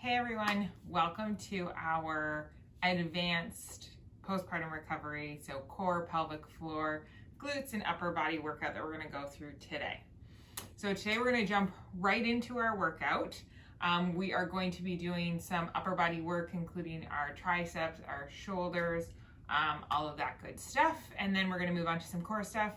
Hey everyone, welcome to our advanced postpartum recovery, so core, pelvic floor, glutes, and upper body workout that we're going to go through today. So today we're going to jump right into our workout. We are going to be doing some upper body work, including our triceps, our shoulders, all of that good stuff. And then we're going to move on to some core stuff,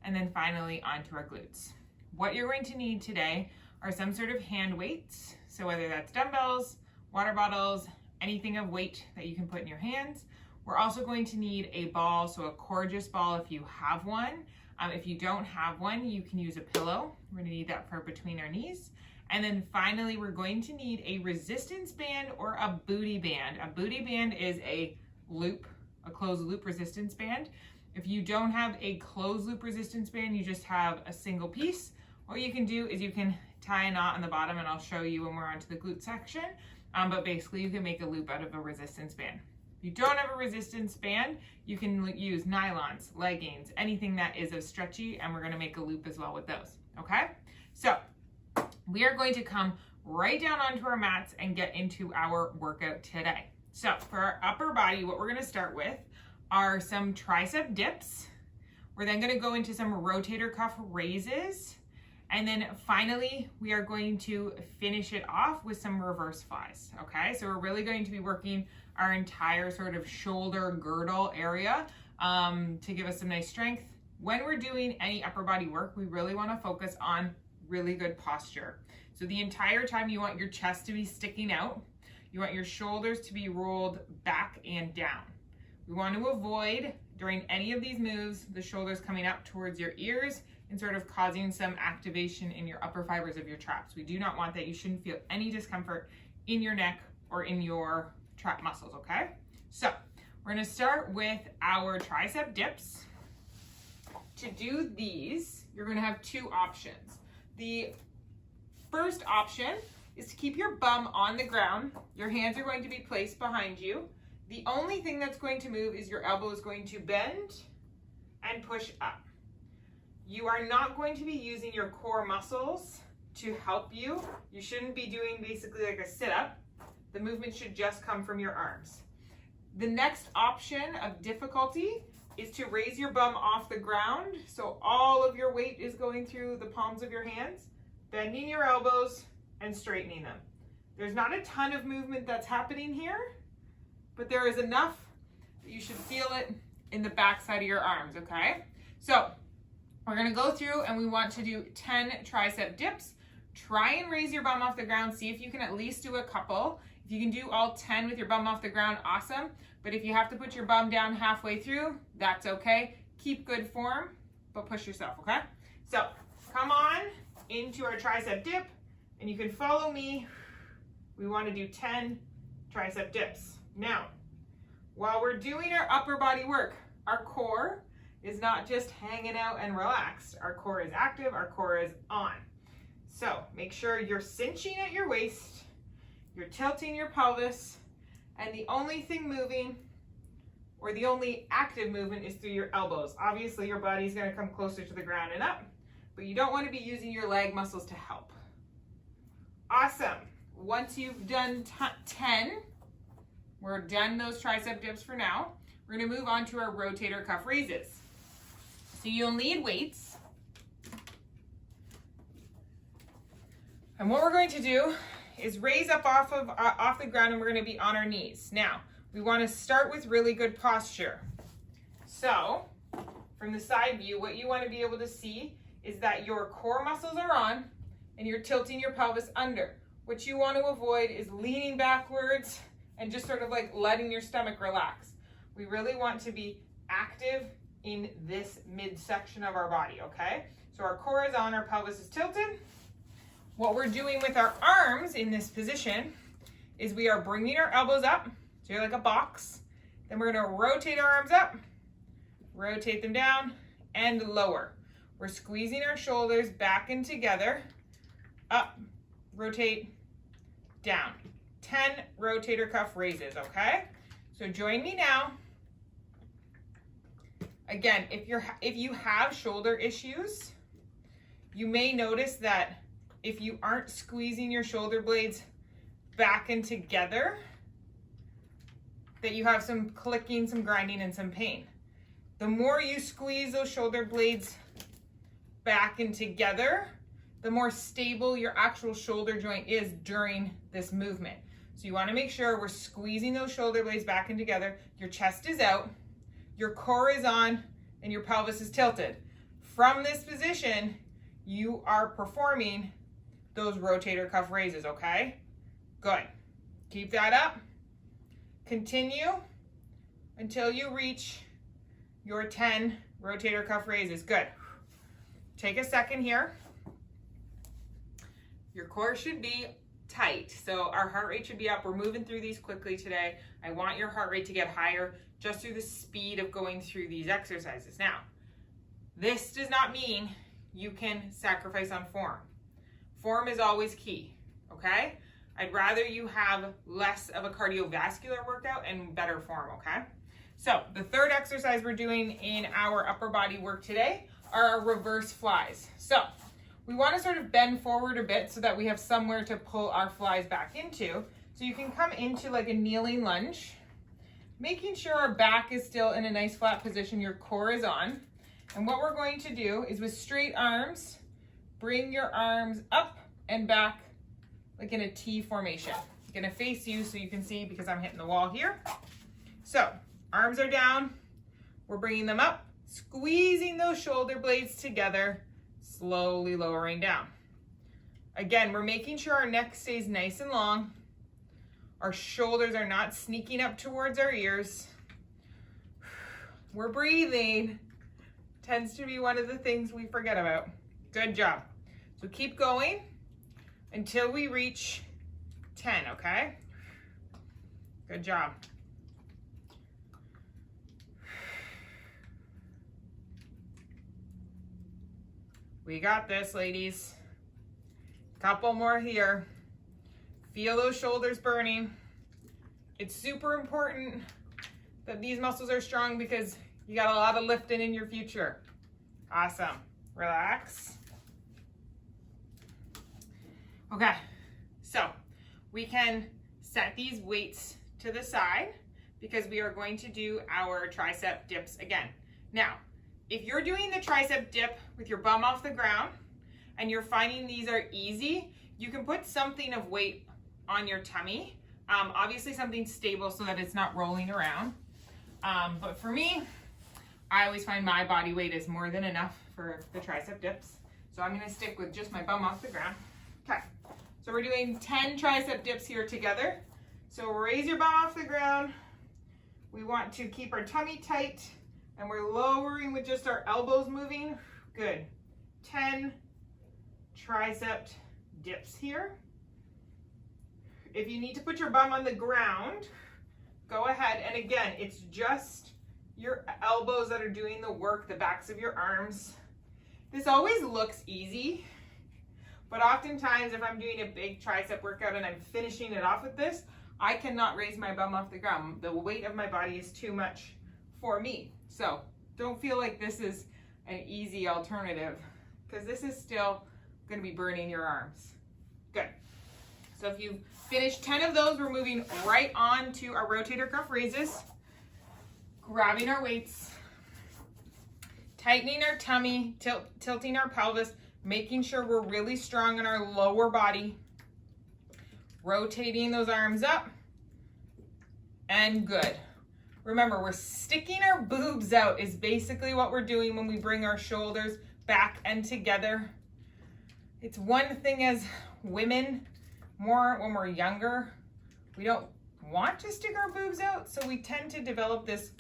and then finally onto our glutes. What you're going to need today are some sort of hand weights. So whether that's dumbbells, water bottles, anything of weight that you can put in your hands. We're also going to need a ball, so a Coregeous ball if you have one. If you don't have one, you can use a pillow. We're gonna need that for between our knees. And then finally, we're going to need a resistance band or a booty band. A booty band is a loop, a closed loop resistance band. If you don't have a closed loop resistance band, you just have a single piece. What you can do is you can tie a knot on the bottom, and I'll show you when we're onto the glute section. But basically you can make a loop out of a resistance band. If you don't have a resistance band, you can use nylons, leggings, anything that is stretchy, and we're gonna make a loop as well with those, okay? So we are going to come right down onto our mats and get into our workout today. So for our upper body, what we're gonna start with are some tricep dips. We're then gonna go into some rotator cuff raises. And then finally, we are going to finish it off with some reverse flies, okay? So we're really going to be working our entire sort of shoulder girdle area to give us some nice strength. When we're doing any upper body work, we really wanna focus on really good posture. So the entire time you want your chest to be sticking out, you want your shoulders to be rolled back and down. We want to avoid, during any of these moves, the shoulders coming up towards your ears and sort of causing some activation in your upper fibers of your traps. We do not want that. You shouldn't feel any discomfort in your neck or in your trap muscles, okay? So we're gonna start with our tricep dips. To do these, you're gonna have two options. The first option is to keep your bum on the ground. Your hands are going to be placed behind you. The only thing that's going to move is your elbow is going to bend and push up. You are not going to be using your core muscles to help you. You shouldn't be doing basically like a sit-up. The movement should just come from your arms. The next option of difficulty is to raise your bum off the ground. So all of your weight is going through the palms of your hands, bending your elbows and straightening them. There's not a ton of movement that's happening here, but there is enough that you should feel it in the backside of your arms, okay? So we're gonna go through and we want to do 10 tricep dips. Try and raise your bum off the ground. See if you can at least do a couple. If you can do all 10 with your bum off the ground, awesome. But if you have to put your bum down halfway through, that's okay. Keep good form, but push yourself, okay? So come on into our tricep dip, and you can follow me. We wanna do 10 tricep dips. Now, while we're doing our upper body work, our core is not just hanging out and relaxed. Our core is active, our core is on. So make sure you're cinching at your waist, you're tilting your pelvis, and the only thing moving, or the only active movement, is through your elbows. Obviously your body's gonna come closer to the ground and up, but you don't wanna be using your leg muscles to help. Awesome. Once you've done 10, we're done those tricep dips for now. We're gonna move on to our rotator cuff raises. So you'll need weights. And what we're going to do is raise up off the ground, and we're gonna be on our knees. Now, we wanna start with really good posture. So, from the side view, what you wanna be able to see is that your core muscles are on and you're tilting your pelvis under. What you wanna avoid is leaning backwards and just sort of like letting your stomach relax. We really want to be active in this midsection of our body, okay? So our core is on, our pelvis is tilted. What we're doing with our arms in this position is we are bringing our elbows up, so you're like a box. Then we're gonna rotate our arms up, rotate them down, and lower. We're squeezing our shoulders back and together, up, rotate, down. 10 rotator cuff raises, okay? So join me now. Again, if you have shoulder issues, you may notice that if you aren't squeezing your shoulder blades back and together that you have some clicking, some grinding, and some pain. The more you squeeze those shoulder blades back and together, the more stable your actual shoulder joint is during this movement. So you want to make sure we're squeezing those shoulder blades back and together. Your chest is out, your core is on, and your pelvis is tilted. From this position, you are performing those rotator cuff raises, okay? Good. Keep that up. Continue until you reach your 10 rotator cuff raises. Good. Take a second here. Your core should be tight, so our heart rate should be up. We're moving through these quickly today. I want your heart rate to get higher just through the speed of going through these exercises. Now, this does not mean you can sacrifice on form. Form is always key, okay? I'd rather you have less of a cardiovascular workout and better form, okay? So the third exercise we're doing in our upper body work today are our reverse flies. So we want to sort of bend forward a bit so that we have somewhere to pull our flies back into. So you can come into like a kneeling lunge, making sure our back is still in a nice flat position, your core is on. And what we're going to do is with straight arms, bring your arms up and back like in a T formation. I'm gonna face you so you can see because I'm hitting the wall here. So arms are down, we're bringing them up, squeezing those shoulder blades together, slowly lowering down. Again, we're making sure our neck stays nice and long. Our shoulders are not sneaking up towards our ears. We're breathing. Tends to be one of the things we forget about. Good job. So keep going until we reach 10, okay? Good job. We got this, ladies. Couple more here. Feel those shoulders burning. It's super important that these muscles are strong because you got a lot of lifting in your future. Awesome. Relax. Okay, so we can set these weights to the side because we are going to do our tricep dips again. Now, if you're doing the tricep dip with your bum off the ground and you're finding these are easy, you can put something of weight on your tummy. Obviously something stable so that it's not rolling around. But for me, I always find my body weight is more than enough for the tricep dips. So I'm gonna stick with just my bum off the ground. Okay, so we're doing 10 tricep dips here together. So raise your bum off the ground. We want to keep our tummy tight and we're lowering with just our elbows moving. Good. 10 tricep dips here. If you need to put your bum on the ground, go ahead. And again, it's just your elbows that are doing the work, the backs of your arms. This always looks easy, but oftentimes if I'm doing a big tricep workout and I'm finishing it off with this, I cannot raise my bum off the ground. The weight of my body is too much for me. So don't feel like this is an easy alternative because this is still going to be burning your arms. Good. So if you finish 10 of those, we're moving right on to our rotator cuff raises. Grabbing our weights, tightening our tummy, tilting our pelvis, making sure we're really strong in our lower body, rotating those arms up, and good. Remember, we're sticking our boobs out is basically what we're doing when we bring our shoulders back and together. It's one thing as women, more when we're younger, we don't want to stick our boobs out, so we tend to develop this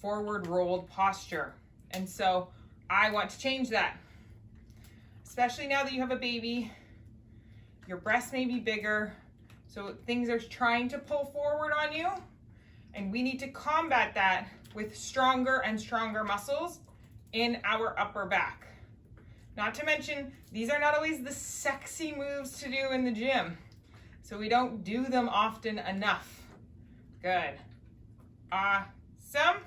forward rolled posture. And so I want to change that. Especially now that you have a baby, your breasts may be bigger, so things are trying to pull forward on you, and we need to combat that with stronger and stronger muscles in our upper back. Not to mention, these are not always the sexy moves to do in the gym, so we don't do them often enough. Good. Awesome.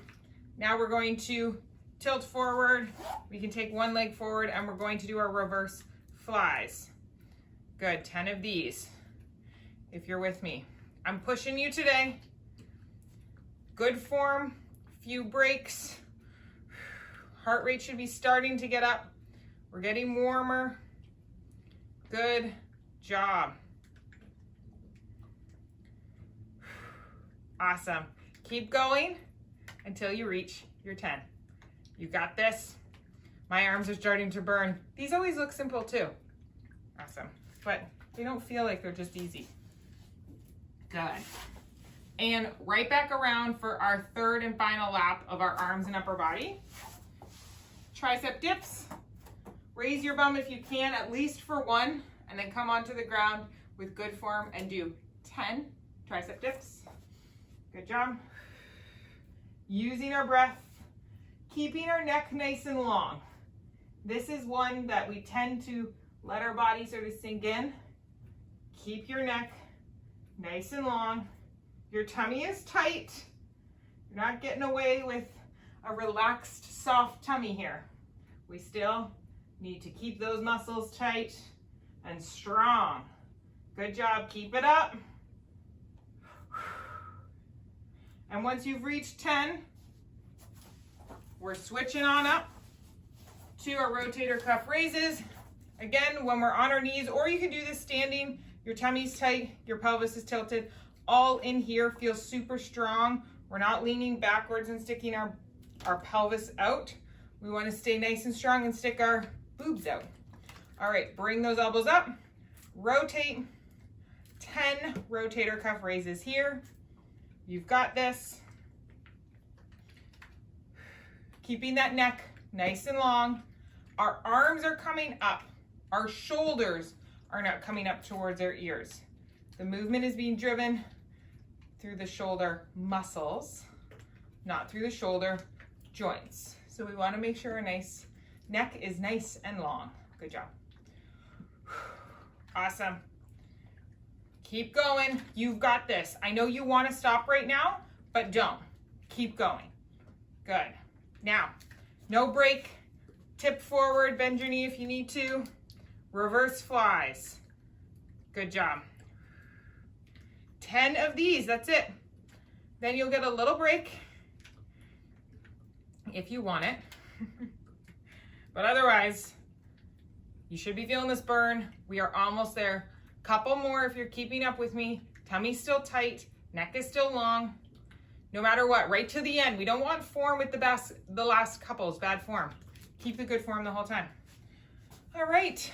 Now we're going to tilt forward. We can take one leg forward and we're going to do our reverse flies. Good, 10 of these. if you're with me. I'm pushing you today. Good form, few breaks. Heart rate should be starting to get up. We're getting warmer. Good job. Awesome. Keep going until you reach your 10. You got this. My arms are starting to burn. These always look simple too. Awesome. But they don't feel like they're just easy. Good. And right back around for our third and final lap of our arms and upper body. Tricep dips. Raise your bum if you can, at least for one, and then come onto the ground with good form and do 10 tricep dips. Good job. Using our breath, keeping our neck nice and long. This is one that we tend to let our body sort of sink in. Keep your neck nice and long. Your tummy is tight. You're not getting away with a relaxed, soft tummy here. We still need to keep those muscles tight and strong. Good job, keep it up. And once you've reached 10, we're switching on up to our rotator cuff raises. Again, when we're on our knees, or you can do this standing, your tummy's tight, your pelvis is tilted, all in here feels super strong. We're not leaning backwards and sticking our pelvis out. We want to stay nice and strong and stick our boobs out. All right, bring those elbows up, rotate, 10 rotator cuff raises here. You've got this. Keeping that neck nice and long. Our arms are coming up. Our shoulders are not coming up towards our ears. The movement is being driven through the shoulder muscles, not through the shoulder joints. So we want to make sure our neck is nice and long. Good job. Awesome. Keep going. You've got this. I know you want to stop right now, but don't. Keep going. Good. Now, no break. Tip forward, bend your knee if you need to. Reverse flies. Good job. 10 of these, that's it. Then you'll get a little break if you want it. But otherwise, you should be feeling this burn. We are almost there. Couple more if you're keeping up with me. Tummy's still tight, neck is still long. No matter what, right to the end. We don't want form with the last couples, bad form. Keep the good form the whole time. All right.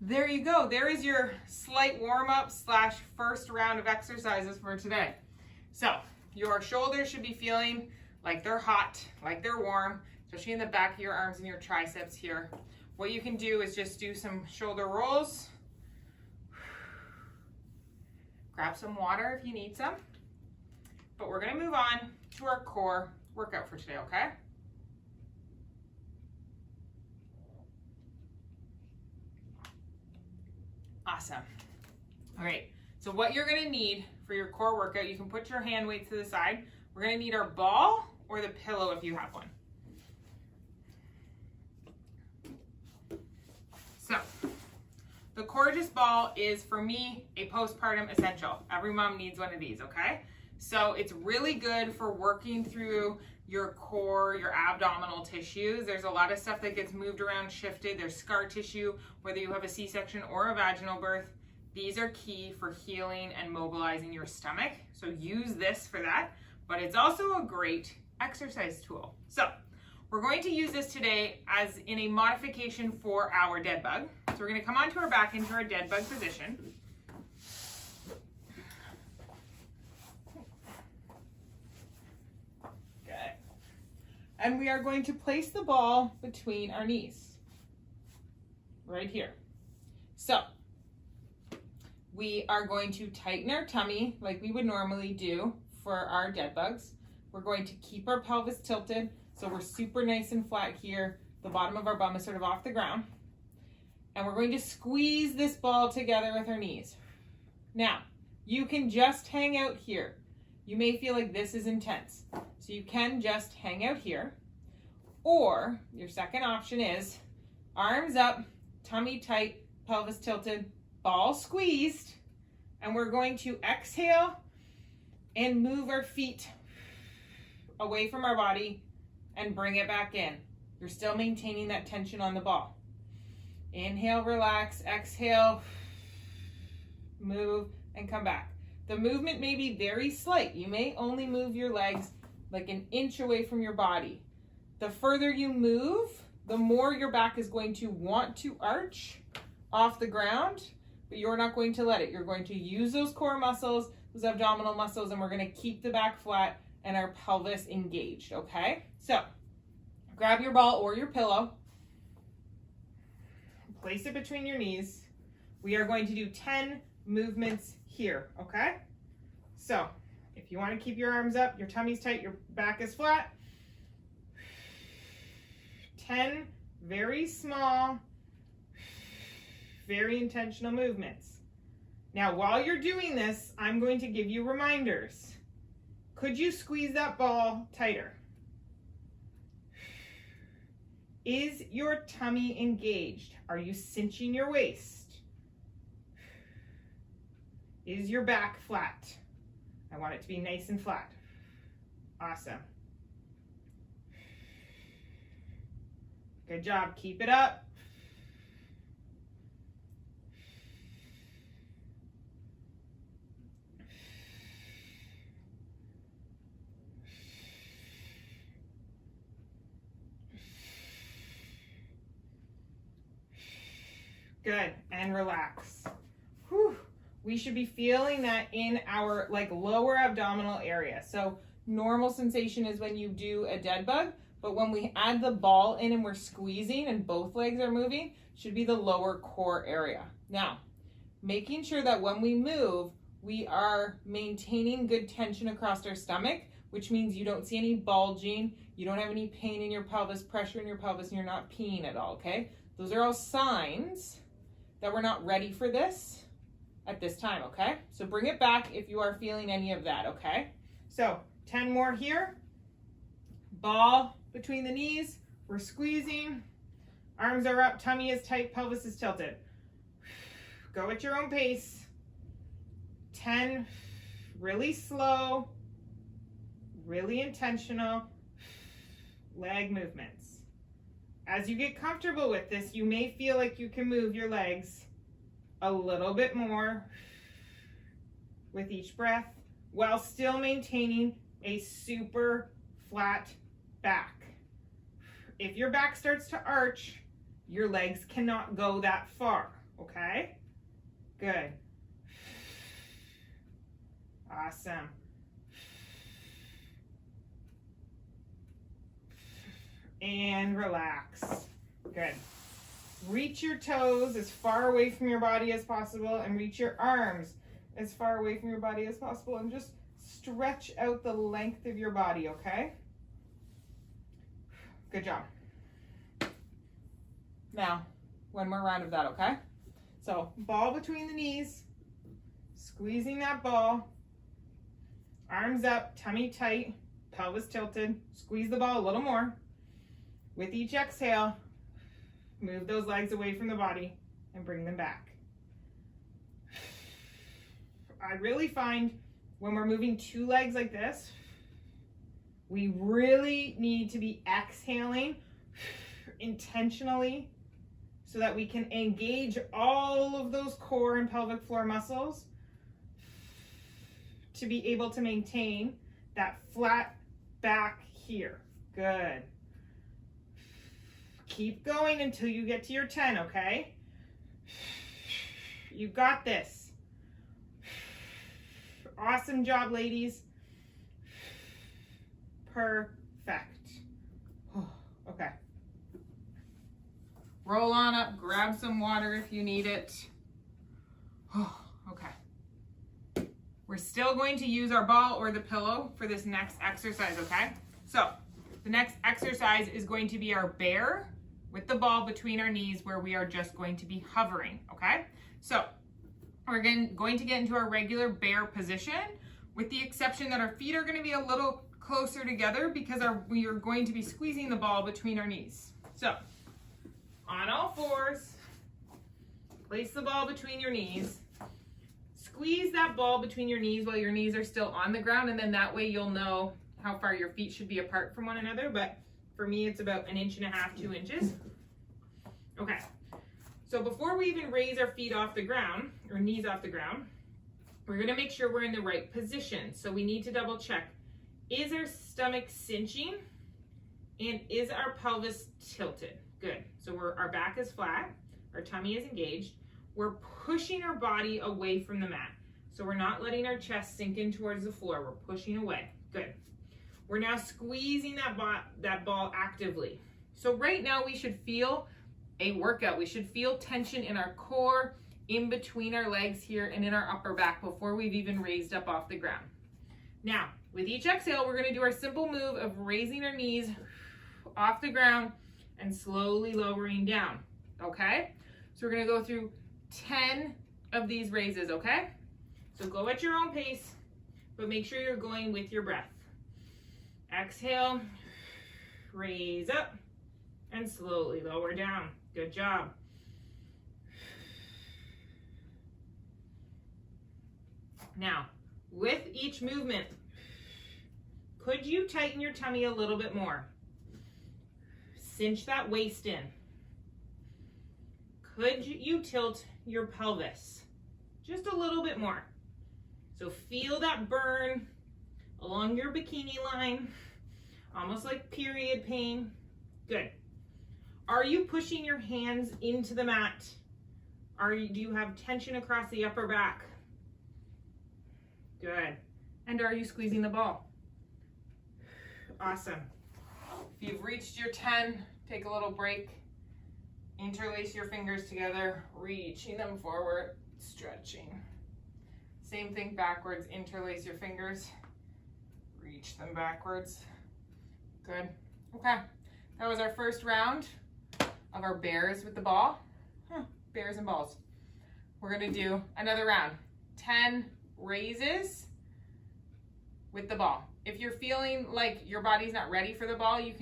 There you go. There is your slight warm-up / first round of exercises for today. So your shoulders should be feeling like they're hot, like they're warm, especially in the back of your arms and your triceps here. What you can do is just do some shoulder rolls. Grab some water if you need some. But we're going to move on to our core workout for today, okay? Awesome. All right, so what you're gonna need for your core workout, you can put your hand weights to the side. We're gonna need our ball or the pillow if you have one. So, the Courageous Ball is, for me, a postpartum essential. Every mom needs one of these, okay? So it's really good for working through your core, your abdominal tissues. There's a lot of stuff that gets moved around, shifted. There's scar tissue, whether you have a C-section or a vaginal birth. These are key for healing and mobilizing your stomach. So use this for that, but it's also a great exercise tool. So we're going to use this today as in a modification for our dead bug. So we're gonna come onto our back into our dead bug position. And we are going to place the ball between our knees, right here. So we are going to tighten our tummy like we would normally do for our dead bugs. We're going to keep our pelvis tilted, so we're super nice and flat here. The bottom of our bum is sort of off the ground. And we're going to squeeze this ball together with our knees. Now, you can just hang out here. You may feel like this is intense. So you can just hang out here. Or your second option is arms up, tummy tight, pelvis tilted, ball squeezed, And we're going to exhale and move our feet away from our body and bring it back in. You're still maintaining that tension on the ball. Inhale, relax, exhale, move, and come back. The movement may be very slight. You may only move your legs like an inch away from your body. The further you move, the more your back is going to want to arch off the ground, but you're not going to let it. You're going to use those core muscles, those abdominal muscles, and we're going to keep the back flat and our pelvis engaged, okay? So, grab your ball or your pillow, place it between your knees. We are going to do 10 movements here, okay? So, if you want to keep your arms up, your tummy's tight, your back is flat, 10 very small, very intentional movements. Now, while you're doing this, I'm going to give you reminders. Could you squeeze that ball tighter? Is your tummy engaged? Are you cinching your waist? Is your back flat? I want it to be nice and flat. Awesome. Good job. Keep it up. Good, and relax. Whew. We should be feeling that in our lower abdominal area. So normal sensation is when you do a dead bug, but when we add the ball in and we're squeezing and both legs are moving, should be the lower core area. Now, making sure that when we move, we are maintaining good tension across our stomach, which means you don't see any bulging, you don't have any pain in your pelvis, pressure in your pelvis, and you're not peeing at all, okay? Those are all signs that we're not ready for this at this time, okay? So bring it back if you are feeling any of that, okay? So 10 more here. Ball between the knees. We're squeezing. Arms are up, tummy is tight, pelvis is tilted. Go at your own pace. 10, really slow, really intentional leg movements. As you get comfortable with this, you may feel like you can move your legs a little bit more with each breath while still maintaining a super flat back. If your back starts to arch, your legs cannot go that far, okay? Good. Awesome. And relax. Good. Reach your toes as far away from your body as possible and reach your arms as far away from your body as possible and just stretch out the length of your body, okay? Good job. Now, one more round of that, okay? So, ball between the knees, squeezing that ball, arms up, tummy tight, pelvis tilted, squeeze the ball a little more. With each exhale, move those legs away from the body and bring them back. I really find when we're moving two legs like this, we really need to be exhaling intentionally so that we can engage all of those core and pelvic floor muscles to be able to maintain that flat back here. Good. Keep going until you get to your 10, okay? You got this. Awesome job, ladies. Perfect. Okay. Roll on up, grab some water if you need it. Okay. We're still going to use our ball or the pillow for this next exercise, okay? So, the next exercise is going to be our bear with the ball between our knees where we are just going to be hovering, okay? So we're going to get into our regular bear position with the exception that our feet are gonna be a little closer together because we are going to be squeezing the ball between our knees. So on all fours, place the ball between your knees, squeeze that ball between your knees while your knees are still on the ground, and then that way you'll know how far your feet should be apart from one another. But for me, it's about 1.5 inches, 2 inches. Okay, so before we even raise our feet off the ground, or knees off the ground, we're gonna make sure we're in the right position. So we need to double check. Is our stomach cinching? And is our pelvis tilted? Good. So our back is flat, our tummy is engaged. We're pushing our body away from the mat. So we're not letting our chest sink in towards the floor. We're pushing away. Good. We're now squeezing that ball actively. So right now we should feel a workout. We should feel tension in our core, in between our legs here, and in our upper back before we've even raised up off the ground. Now, with each exhale, we're gonna do our simple move of raising our knees off the ground and slowly lowering down, okay? So we're gonna go through 10 of these raises, okay? So go at your own pace, but make sure you're going with your breath. Exhale, raise up, and slowly lower down. Good job. Now, with each movement, could you tighten your tummy a little bit more? Cinch that waist in. Could you tilt your pelvis just a little bit more? So feel that burn along your bikini line, almost like period pain. Good. Are you pushing your hands into the mat? Do you have tension across the upper back? Good. And are you squeezing the ball? Awesome. If you've reached your 10, take a little break. Interlace your fingers together, reaching them forward, stretching. Same thing backwards, interlace your fingers, reach them backwards. Good. Okay, that was our first round of our bears with the ball. Bears and balls. We're gonna do another round. 10 raises with the ball. If you're feeling like your body's not ready for the ball, you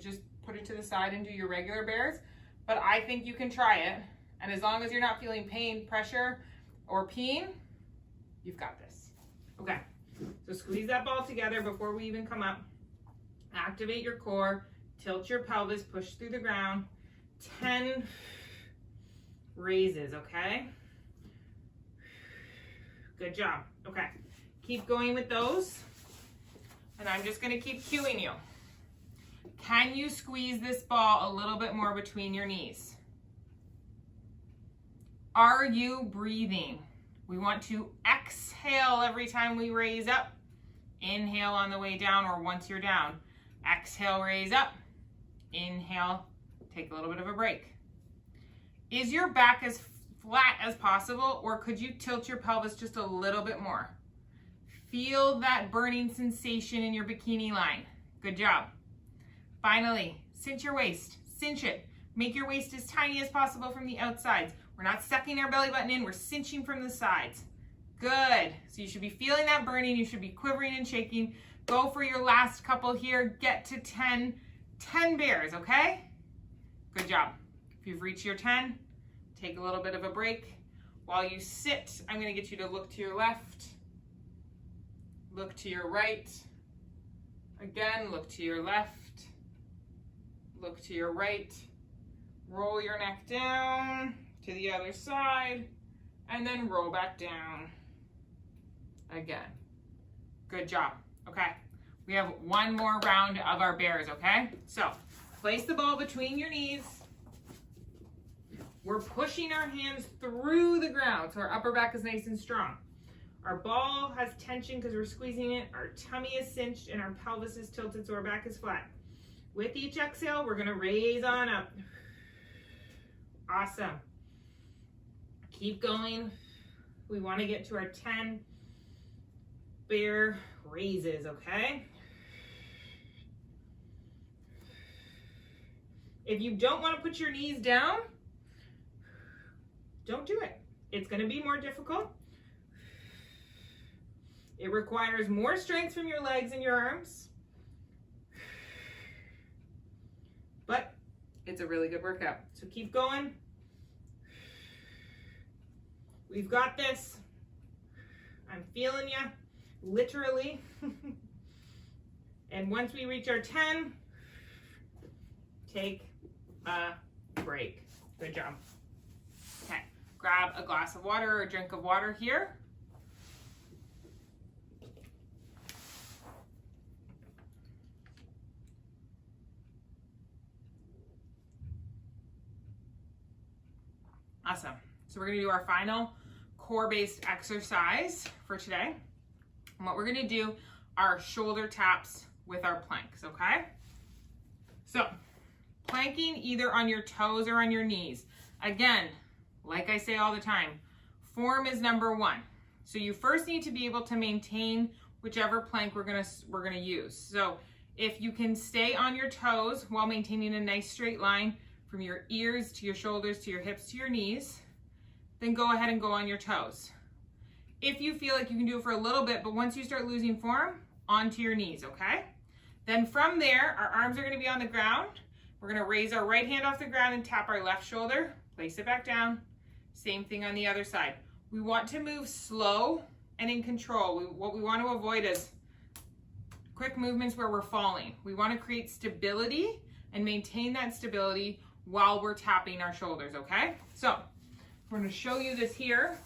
just put it to the side and do your regular bears. But I think you can try it. And as long as you're not feeling pain, pressure, or peeing, you've got this. Okay, so squeeze that ball together before we even come up. Activate your core, tilt your pelvis, push through the ground. 10 raises, okay? Good job. Okay, keep going with those. And I'm just gonna keep cueing you. Can you squeeze this ball a little bit more between your knees? Are you breathing? We want to exhale every time we raise up. Inhale on the way down or once you're down. Exhale, raise up. Inhale, take a little bit of a break. Is your back as flat as possible, or could you tilt your pelvis just a little bit more? Feel that burning sensation in your bikini line. Good job. Finally, cinch your waist, cinch it. Make your waist as tiny as possible from the outsides. We're not sucking our belly button in, we're cinching from the sides. Good, so you should be feeling that burning, you should be quivering and shaking. Go for your last couple here, get to 10 bears, okay? Good job. If you've reached your 10, take a little bit of a break. While you sit, I'm gonna get you to look to your left, look to your right. Again, look to your left. Look to your right, roll your neck down to the other side, and then roll back down again. Good job. Okay, we have one more round of our bears, okay? So, place the ball between your knees. We're pushing our hands through the ground so our upper back is nice and strong. Our ball has tension because we're squeezing it, our tummy is cinched, and our pelvis is tilted so our back is flat. With each exhale, we're gonna raise on up. Awesome. Keep going. We wanna get to our 10 bear raises, okay? If you don't wanna put your knees down, don't do it. It's gonna be more difficult. It requires more strength from your legs and your arms. But it's a really good workout. So keep going. We've got this. feeling you, literally. And once we reach our 10, take a break. Good job. Okay, grab a glass of water or a drink of water here. Awesome. So we're going to do our final core-based exercise for today. And what we're going to do are shoulder taps with our planks, okay? So, planking either on your toes or on your knees. Again, like I say all the time, form is number one. So you first need to be able to maintain whichever plank we're gonna use. So if you can stay on your toes while maintaining a nice straight line from your ears to your shoulders to your hips to your knees, then go ahead and go on your toes. If you feel like you can do it for a little bit, but once you start losing form, onto your knees, okay? Then from there, our arms are gonna be on the ground. We're gonna raise our right hand off the ground and tap our left shoulder, place it back down. Same thing on the other side. We want to move slow and in control. What we want to avoid is quick movements where we're falling. We want to create stability and maintain that stability while we're tapping our shoulders, okay? So we're going to show you this here.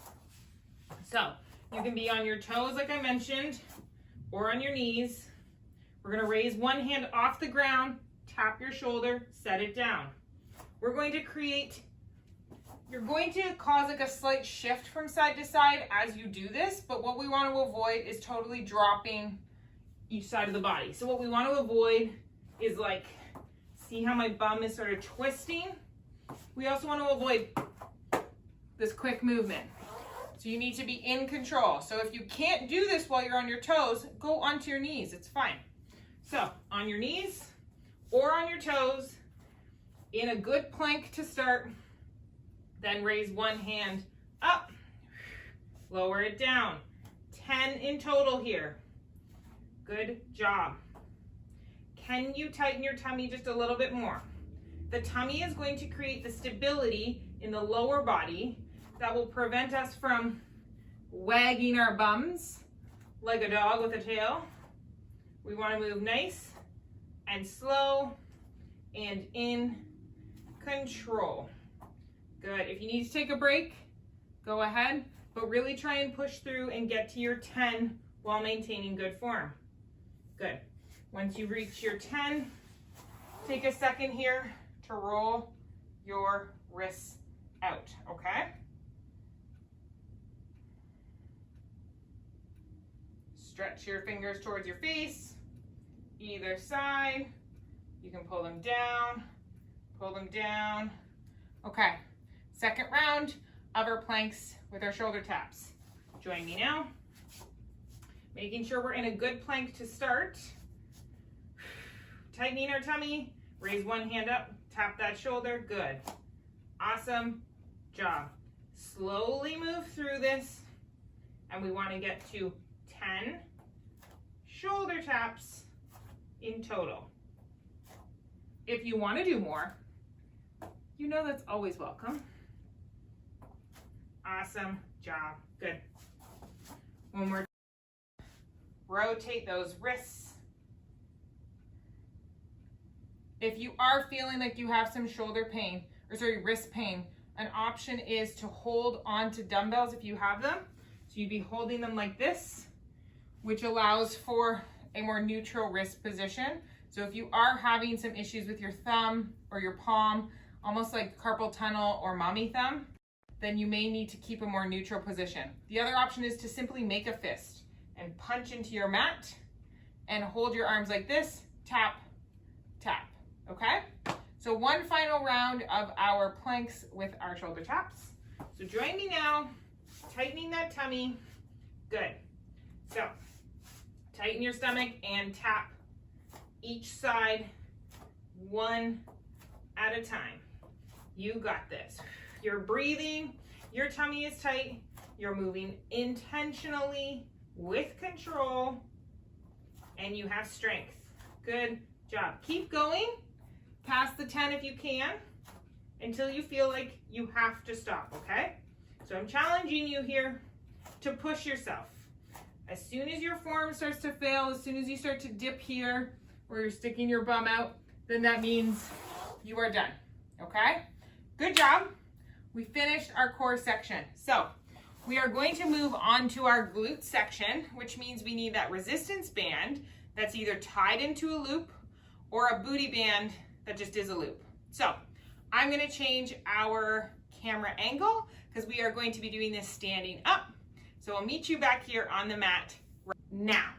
So you can be on your toes like I mentioned, or on your knees. We're going to raise one hand off the ground, tap your shoulder, set it down. We're going to create, you're going to cause like a slight shift from side to side as you do this, but what we want to avoid is totally dropping each side of the body. So what we want to avoid is like, see how my bum is sort of twisting? We also want to avoid this quick movement. So you need to be in control. So if you can't do this while you're on your toes, go onto your knees, it's fine. So on your knees or on your toes, in a good plank to start, then raise one hand up, lower it down. 10 in total here. Good job. Can you tighten your tummy just a little bit more? The tummy is going to create the stability in the lower body that will prevent us from wagging our bums like a dog with a tail. We want to move nice and slow and in control. Good. If you need to take a break, go ahead, but really try and push through and get to your 10 while maintaining good form. Good. Once you reach your 10, take a second here to roll your wrists out, okay? Stretch your fingers towards your face, either side. You can pull them down, pull them down. Okay, second round of our planks with our shoulder taps. Join me now. Making sure we're in a good plank to start. Tightening our tummy, raise one hand up, tap that shoulder, good. Awesome job. Slowly move through this, and we want to get to 10 shoulder taps in total. If you want to do more, you know that's always welcome. Awesome job, good. One more. Rotate those wrists. If you are feeling like you have some shoulder pain, or sorry, wrist pain, an option is to hold on to dumbbells if you have them. So you'd be holding them like this, which allows for a more neutral wrist position. So if you are having some issues with your thumb or your palm, almost like carpal tunnel or mommy thumb, then you may need to keep a more neutral position. The other option is to simply make a fist and punch into your mat and hold your arms like this, tap, tap, okay? So one final round of our planks with our shoulder taps. So join me now, tightening that tummy, good. So tighten your stomach and tap each side one at a time. You got this. You're breathing, your tummy is tight, you're moving intentionally with control, and you have strength. Good job. Keep going past the 10 if you can until you feel like you have to stop, okay? So I'm challenging you here to push yourself. As soon as your form starts to fail, as soon as you start to dip here, where you're sticking your bum out, then that means you are done, okay? Good job. We finished our core section. So we are going to move on to our glute section, which means we need that resistance band that's either tied into a loop or a booty band that just is a loop. So I'm gonna change our camera angle because we are going to be doing this standing up. So I'll meet you back here on the mat right now.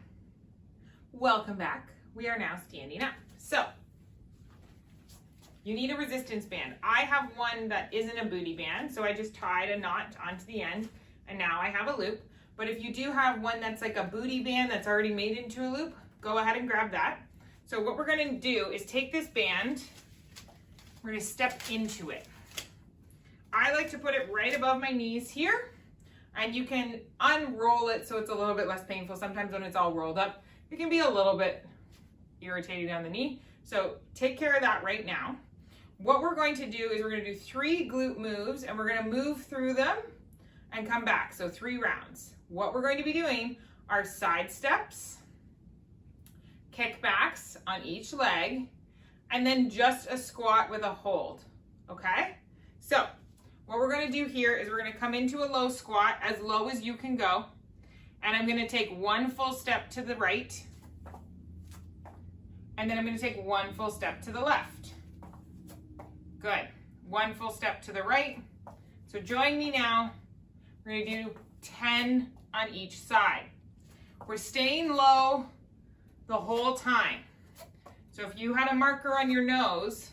Welcome back. We are now standing up. So you need a resistance band. I have one that isn't a booty band, so I just tied a knot onto the end, and now I have a loop. But if you do have one that's like a booty band that's already made into a loop, go ahead and grab that. So what we're gonna do is take this band, we're gonna step into it. I like to put it right above my knees here, and you can unroll it so it's a little bit less painful. Sometimes when it's all rolled up, it can be a little bit irritating down the knee. So take care of that right now. What we're going to do is we're going to do 3 glute moves, and we're going to move through them and come back. So 3 rounds. What we're going to be doing are side steps, kickbacks on each leg, and then just a squat with a hold, okay? So what we're going to do here is we're going to come into a low squat, as low as you can go, and I'm going to take 1 full step to the right, and then I'm going to take 1 full step to the left. Good. 1 full step to the right. So join me now. We're going to do 10 on each side. We're staying low the whole time. So if you had a marker on your nose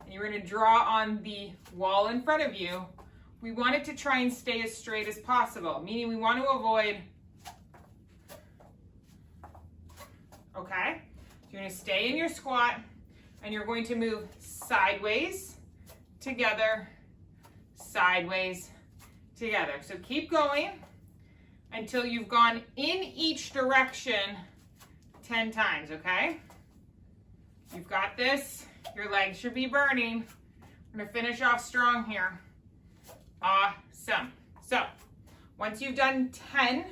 and you were going to draw on the wall in front of you, we want it to try and stay as straight as possible, meaning we want to avoid, okay? So you're going to stay in your squat, and you're going to move sideways, together, sideways, together. So keep going until you've gone in each direction 10 times, okay? You've got this. Your legs should be burning. We're gonna finish off strong here. Awesome. So once you've done 10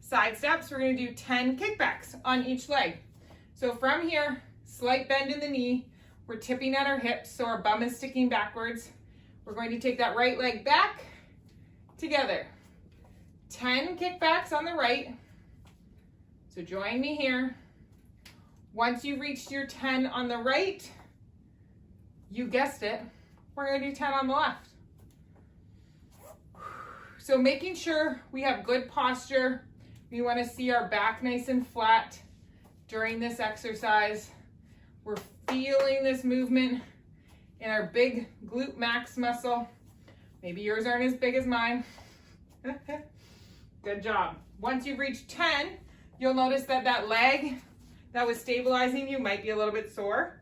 side steps, we're gonna do 10 kickbacks on each leg. So from here, slight bend in the knee. We're tipping at our hips, so our bum is sticking backwards. We're going to take that right leg back, together. 10 kickbacks on the right. So join me here. Once you've reached your 10 on the right, you guessed it, we're going to do 10 on the left. So making sure we have good posture. We want to see our back nice and flat during this exercise. We're feeling this movement in our big glute max muscle. Maybe yours aren't as big as mine. Good job. Once you've reached 10, you'll notice that that leg that was stabilizing you might be a little bit sore.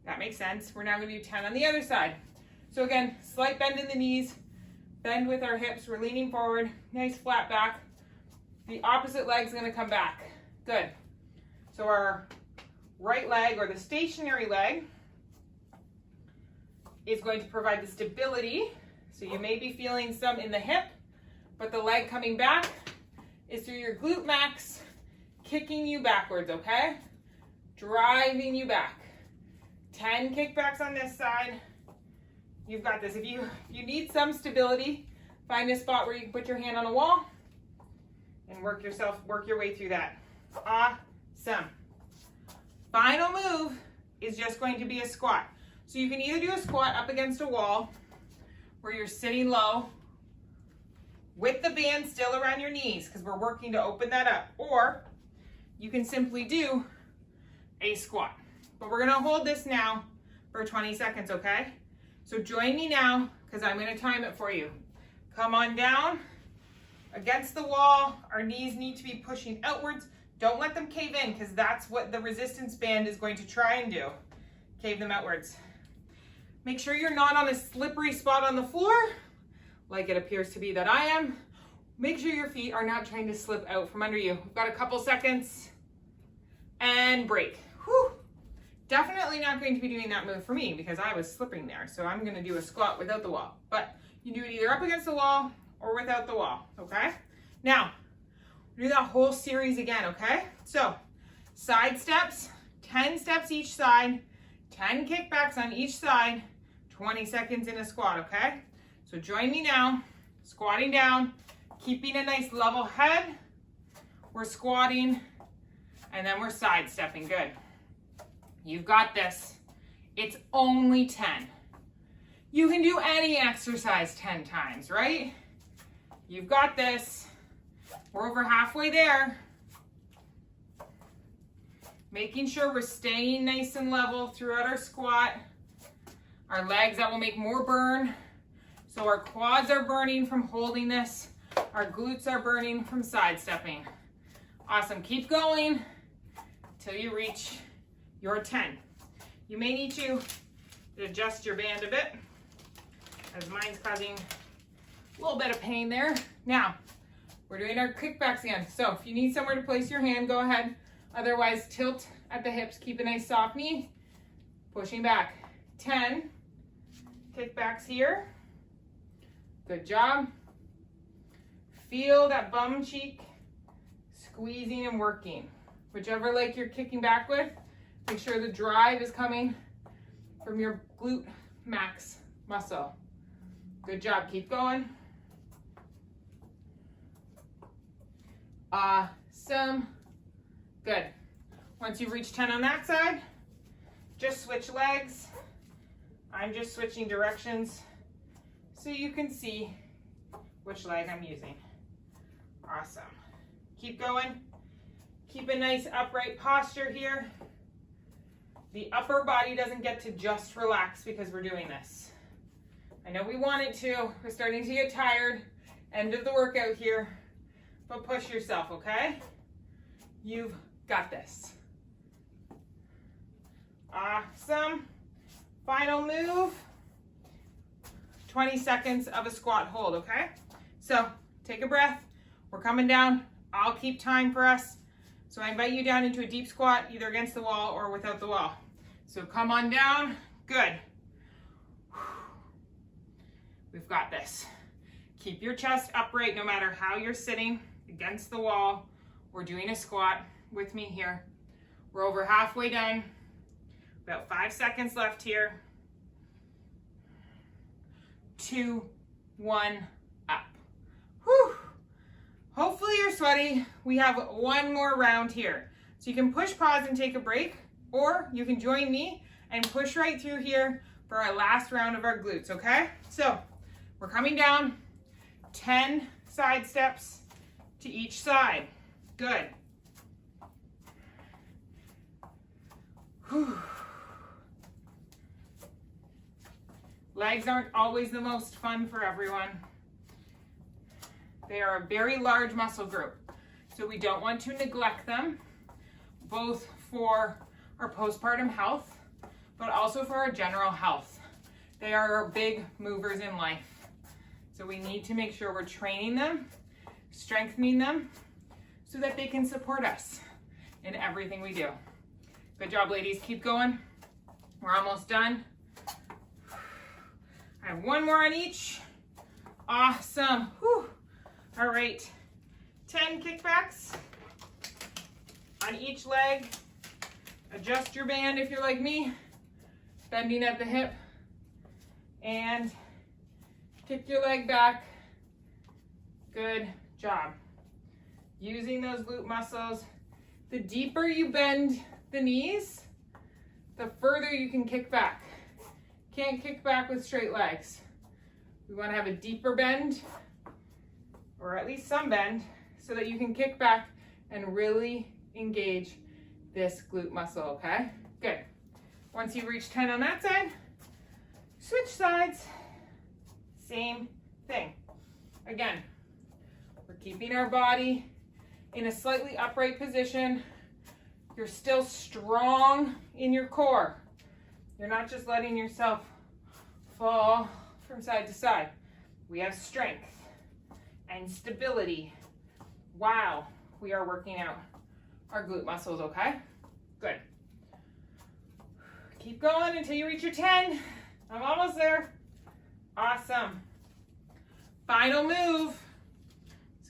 That makes sense. We're now going to do 10 on the other side. So again, slight bend in the knees, bend with our hips. We're leaning forward, nice flat back. The opposite leg's going to come back. Good. So our right leg, or the stationary leg, is going to provide the stability. So you may be feeling some in the hip, but the leg coming back is through your glute max, kicking you backwards, okay? Driving you back. 10 kickbacks on this side. You've got this. If you need some stability, find a spot where you can put your hand on a wall and work your way through that. Awesome. Final move is just going to be a squat. So you can either do a squat up against a wall where you're sitting low with the band still around your knees because we're working to open that up, or you can simply do a squat. But we're gonna hold this now for 20 seconds, okay? So join me now because I'm gonna time it for you. Come on down against the wall. Our knees need to be pushing outwards. Don't let them cave in because that's what the resistance band is going to try and do. Cave them outwards. Make sure you're not on a slippery spot on the floor, like it appears to be that I am. Make sure your feet are not trying to slip out from under you. We've got a couple seconds and break. Whew. Definitely not going to be doing that move for me because I was slipping there. So I'm gonna do a squat without the wall. But you do it either up against the wall or without the wall, okay? Now, Do that whole series again, okay? So side steps, 10 steps each side, 10 kickbacks on each side, 20 seconds in a squat, okay? So join me now, squatting down, keeping a nice level head. We're squatting, and then we're side stepping. Good. You've got this. It's only 10. You can do any exercise 10 times, right? You've got this. We're over halfway there. Making sure we're staying nice and level throughout our squat. Our legs, that will make more burn. So our quads are burning from holding this. Our glutes are burning from side stepping. Awesome. Keep going till you reach your 10. You may need to adjust your band a bit, as mine's causing a little bit of pain there. Now, we're doing our kickbacks again. So if you need somewhere to place your hand, go ahead. Otherwise, tilt at the hips. Keep a nice soft knee. Pushing back. 10 kickbacks here. Good job. Feel that bum cheek squeezing and working. Whichever leg you're kicking back with, make sure the drive is coming from your glute max muscle. Good job. Keep going. Awesome. Good. Once you reach 10 on that side, just switch legs. I'm just switching directions so you can see which leg I'm using. Awesome. Keep going. Keep a nice upright posture here. The upper body doesn't get to just relax because we're doing this. I know we want it to. We're starting to get tired. End of the workout here. But push yourself, okay? You've got this. Awesome. Final move. 20 seconds of a squat hold, okay? So take a breath. We're coming down. I'll keep time for us. So I invite you down into a deep squat, either against the wall or without the wall. So come on down. Good. We've got this. Keep your chest upright no matter how you're sitting against the wall. We're doing a squat with me here. We're over halfway done. About 5 seconds left here. 2, 1, up. Whew. Hopefully you're sweaty. We have one more round here. So you can push pause and take a break, or you can join me and push right through here for our last round of our glutes, okay? So we're coming down, 10 side steps to each side. Good. Whew. Legs aren't always the most fun for everyone. They are a very large muscle group, so we don't want to neglect them, both for our postpartum health, but also for our general health. They are our big movers in life. So we need to make sure we're training them, strengthening them, so that they can support us in everything we do. Good job, ladies. Keep going. We're almost done. I have one more on each. Awesome. Whew. All right. 10 kickbacks on each leg. Adjust your band if you're like me, bending at the hip, and kick your leg back. Good job. Using those glute muscles. The deeper you bend the knees, the further you can kick back. Can't kick back with straight legs. We want to have a deeper bend, or at least some bend, so that you can kick back and really engage this glute muscle, okay? Good. Once you reach 10 on that side, switch sides. Same thing. Again, we're keeping our body in a slightly upright position. You're still strong in your core. You're not just letting yourself fall from side to side. We have strength and stability while we are working out our glute muscles, okay? Good. Keep going until you reach your 10. I'm almost there. Awesome. Final move.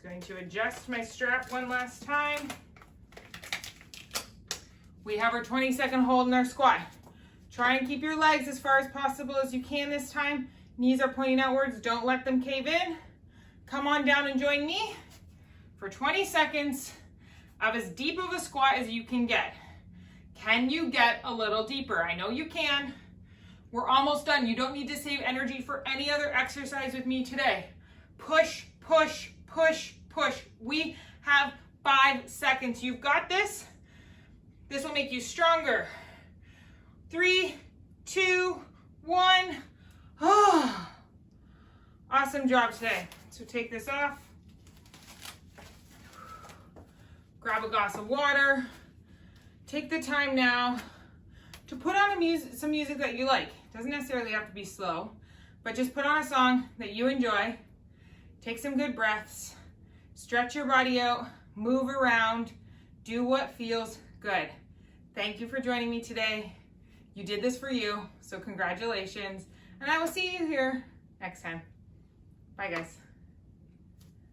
Just going to adjust my strap one last time. We have our 20-second hold in our squat. Try and keep your legs as far as possible as you can this time. Knees are pointing outwards. Don't let them cave in. Come on down and join me for 20 seconds of as deep of a squat as you can get. Can you get a little deeper? I know you can. We're almost done. You don't need to save energy for any other exercise with me today. Push, push, push, push. We have 5 seconds. You've got this. This will make you stronger. 3, 2, 1. Oh, awesome job today. So take this off. Grab a glass of water. Take the time now to put on some music that you like. It doesn't necessarily have to be slow, but just put on a song that you enjoy. Take some good breaths. Stretch your body out. Move around. Do what feels good. Thank you for joining me today. You did this for you, so congratulations. And I will see you here next time. Bye, guys.